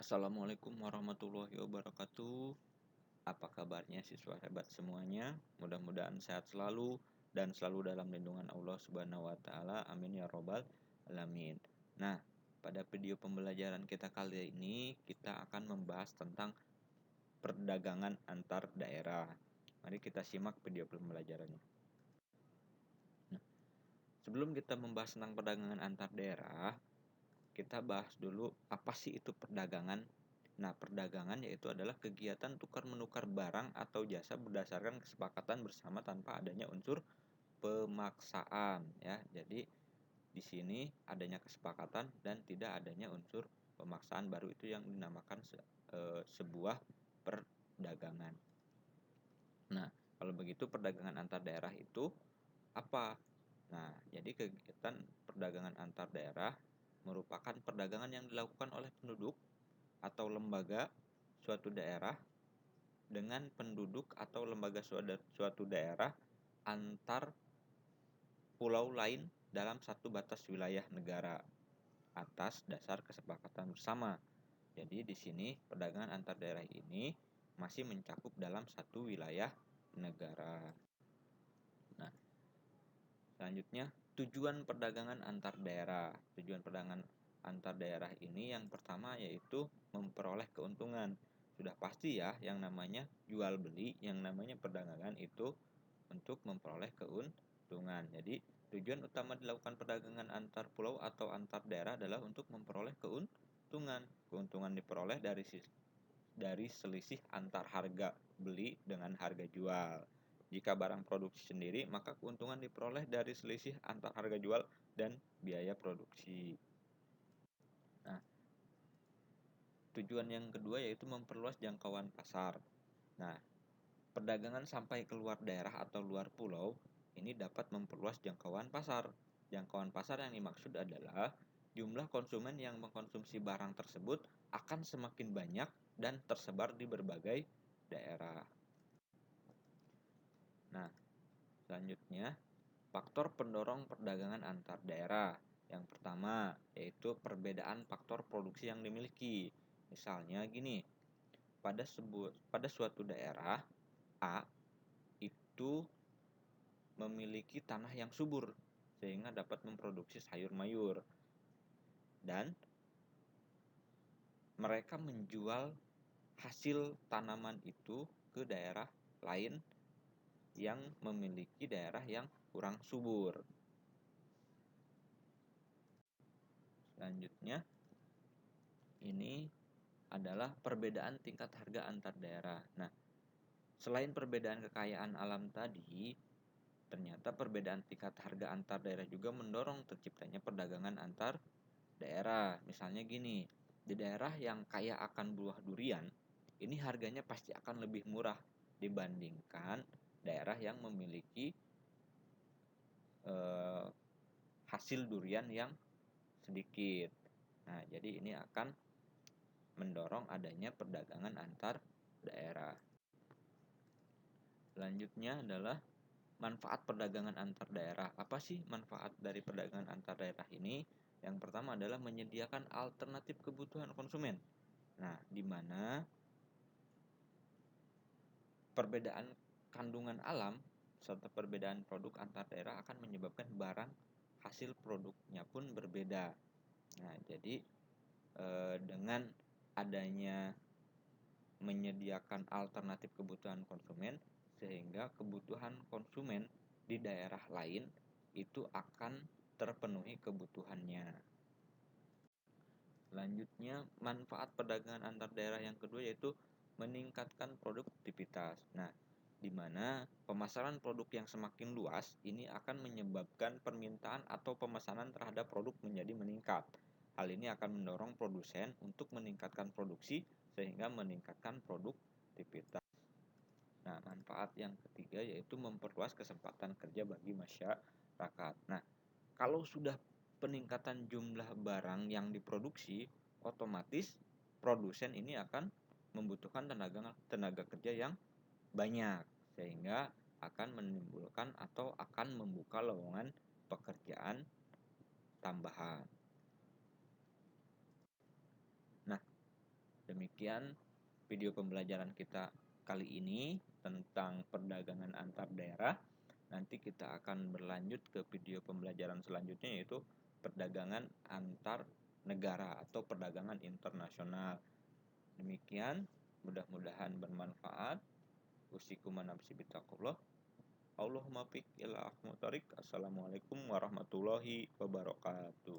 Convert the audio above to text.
Assalamualaikum warahmatullahi wabarakatuh. Apa kabarnya siswa hebat semuanya? Mudah-mudahan sehat selalu dan selalu dalam lindungan Allah Subhanahu wa taala. Amin ya robbal alamin. Nah, pada video pembelajaran kita kali ini kita akan membahas tentang perdagangan antar daerah. Mari kita simak video pembelajarannya. Nah, sebelum kita membahas tentang perdagangan antar daerah, kita bahas dulu apa sih itu perdagangan. Nah, perdagangan yaitu adalah kegiatan tukar-menukar barang atau jasa berdasarkan kesepakatan bersama tanpa adanya unsur pemaksaan ya. Jadi di sini adanya kesepakatan dan tidak adanya unsur pemaksaan, baru itu yang dinamakan sebuah perdagangan. Nah, kalau begitu perdagangan antar daerah itu apa? Nah, jadi kegiatan perdagangan antar daerah merupakan perdagangan yang dilakukan oleh penduduk atau lembaga suatu daerah dengan penduduk atau lembaga suatu daerah antar pulau lain dalam satu batas wilayah negara atas dasar kesepakatan bersama. Jadi di sini perdagangan antar daerah ini masih mencakup dalam satu wilayah negara. Nah, selanjutnya tujuan perdagangan antar daerah. Tujuan perdagangan antar daerah ini yang pertama yaitu memperoleh keuntungan. Sudah pasti ya, yang namanya jual beli, yang namanya perdagangan itu untuk memperoleh keuntungan. Jadi tujuan utama dilakukan perdagangan antar pulau atau antar daerah adalah untuk memperoleh keuntungan. Keuntungan diperoleh dari selisih antar harga beli dengan harga jual. Jika barang produksi sendiri, maka keuntungan diperoleh dari selisih antar harga jual dan biaya produksi. Nah, tujuan yang kedua yaitu memperluas jangkauan pasar. Nah, perdagangan sampai keluar daerah atau luar pulau ini dapat memperluas jangkauan pasar. Jangkauan pasar yang dimaksud adalah jumlah konsumen yang mengkonsumsi barang tersebut akan semakin banyak dan tersebar di berbagai daerah. Nah, selanjutnya faktor pendorong perdagangan antar daerah. Yang pertama yaitu perbedaan faktor produksi yang dimiliki. Misalnya gini, pada suatu daerah A itu memiliki tanah yang subur sehingga dapat memproduksi sayur mayur, dan mereka menjual hasil tanaman itu ke daerah lain yang memiliki daerah yang kurang subur. Selanjutnya ini adalah perbedaan tingkat harga antar daerah. Nah, selain perbedaan kekayaan alam tadi, ternyata perbedaan tingkat harga antar daerah juga mendorong terciptanya perdagangan antar daerah. Misalnya gini, di daerah yang kaya akan buah durian, ini harganya pasti akan lebih murah dibandingkan daerah yang memiliki hasil durian yang sedikit. Nah, jadi ini akan mendorong adanya perdagangan antar daerah. Selanjutnya adalah manfaat perdagangan antar daerah. Apa sih manfaat dari perdagangan antar daerah ini? Yang pertama adalah menyediakan alternatif kebutuhan konsumen. Nah, di mana perbedaan kandungan alam serta perbedaan produk antar daerah akan menyebabkan barang hasil produknya pun berbeda. Nah, jadi dengan adanya menyediakan alternatif kebutuhan konsumen, sehingga kebutuhan konsumen di daerah lain itu akan terpenuhi kebutuhannya. Selanjutnya, manfaat perdagangan antar daerah yang kedua yaitu meningkatkan produktivitas. Nah, di mana pemasaran produk yang semakin luas ini akan menyebabkan permintaan atau pemesanan terhadap produk menjadi meningkat. Hal ini akan mendorong produsen untuk meningkatkan produksi sehingga meningkatkan produktivitas. Nah, manfaat yang ketiga yaitu memperluas kesempatan kerja bagi masyarakat. Nah, kalau sudah peningkatan jumlah barang yang diproduksi, otomatis produsen ini akan membutuhkan tenaga kerja yang banyak, sehingga akan menimbulkan atau akan membuka lowongan pekerjaan tambahan. Nah, Demikian video pembelajaran kita kali ini tentang perdagangan antar daerah. Nanti kita akan berlanjut ke video pembelajaran selanjutnya, yaitu perdagangan antar negara atau perdagangan internasional. Demikian, mudah-mudahan bermanfaat. Usikum nafsi bitaqullah. Allahumma fiq ila ahmutarik. Assalamualaikum warahmatullahi wabarakatuh.